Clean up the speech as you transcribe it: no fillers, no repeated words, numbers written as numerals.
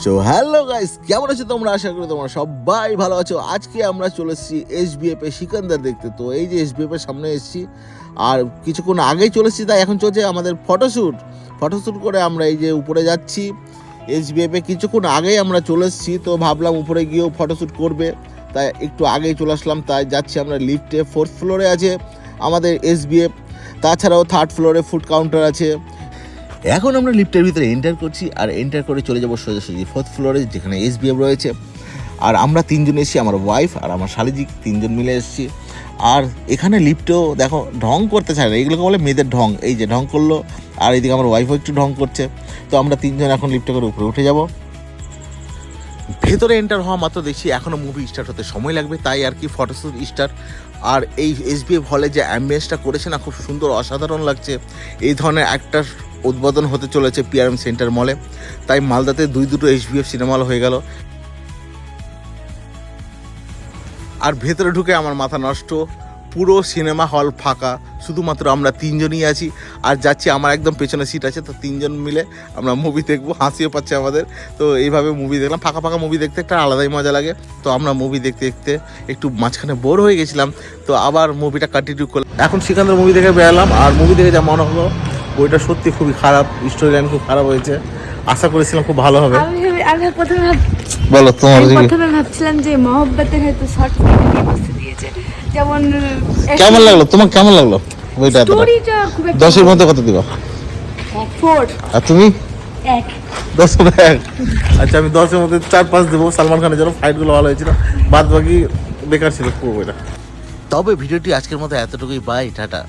So hello guys, কেমন আছো তোমরা? আশা করি তোমরা সবাই ভালো আছো। আজকে আমরা চলে এসেছি SBF এ সিকান্দার দেখতে। তো এই যে SBF এর সামনে এসেছি, আর কিছুক্ষণ আগেই চলে এসেছি, তাই এখন চলছে আমাদের ফটোশ্যুট করে আমরা এই যে উপরে যাচ্ছি। SBF এ কিছুক্ষণ আগেই আমরা চলে এসেছি, তো ভাবলাম উপরে গিয়েও ফটোশ্যুট করবে, তাই একটু আগেই চলে আসলাম। তাই যাচ্ছি আমরা লিফটে। 4th ফ্লোরে আছে আমাদের SBF, তাছাড়াও 3rd ফ্লোরে ফুড কাউন্টার আছে। এখন আমরা লিফটের ভিতরে এন্টার করছি, আর এন্টার করে চলে যাবো সোজাসুজি 4th ফ্লোরে, যেখানে SBF রয়েছে। আর আমরা 3জন এসেছি, আমার ওয়াইফ আর আমার শালিজি, 3জন মিলে এসেছি। আর এখানে লিফটেও দেখো ঢং করতে চায় না, এগুলোকে বলে মেয়েদের ঢং। এই যে ঢং করলো, আর এইদিকে আমার ওয়াইফও একটু ঢং করছে। তো আমরা 3জন এখন লিফটে করে উপরে উঠে যাব। ভেতরে এন্টার হওয়া মাত্র দেখছি এখনও মুভি স্টার্ট হতে সময় লাগবে, তাই আর কি ফটোশ্যুট স্টার্ট। আর এই SBF হলে যে অ্যাম্বিয়েন্সটা করেছে না, খুব সুন্দর, অসাধারণ লাগছে। এই ধরনের একটা উদ্বোধন হতে চলেছে PRM সেন্টার মলে, তাই মালদাতে দুটো SBF সিনেমা হল হয়ে গেল। আর ভেতরে ঢুকে আমার মাথা নষ্ট, পুরো সিনেমা হল ফাঁকা, শুধুমাত্র আমরা 3জনই আছি। আর যাচ্ছি, আমার একদম পেছনে সিট আছে, তো 3জন মিলে আমরা মুভি দেখবো। হাসিও পাচ্ছে আমাদের। তো এইভাবে মুভি দেখলাম, ফাঁকা মুভি দেখতে একটা আলাদাই মজা লাগে। তো আমরা মুভি দেখতে দেখতে একটু মাঝখানে বোর হয়ে গেছিলাম, তো আবার মুভিটা কন্টিনিউ করলাম। এখন সিকান্দার মুভি দেখে বেরালাম, আর মুভি দেখে যা মনে হলো, বইটা সত্যি খুবই খারাপ, স্টোরি লাইন খুব খারাপ হয়েছে। আশা করেছিলাম খুব ভালো হবে। আমি প্রথমে বলো তোমার ভাবছিলাম যে মহব্বতের হয়তো শর্ট দিয়েছে, যেমন কেমন লাগলো তোমার? কেমন লাগলো বইটা? স্টোরিটা খুব একটা 10-এর মধ্যে কত দিবা? 4 আর তুমি? 1 10-এর 1? আচ্ছা, আমি 10-এর মধ্যে 4-5 দেবো। সালমান খানের জন্য ফাইটগুলো ভালো হয়েছিল, বাদ বাকি বেকার ছিল পুরো বইটা। তবে ভিডিওটি আজকের মতো এতটুকুই। Bye, tata.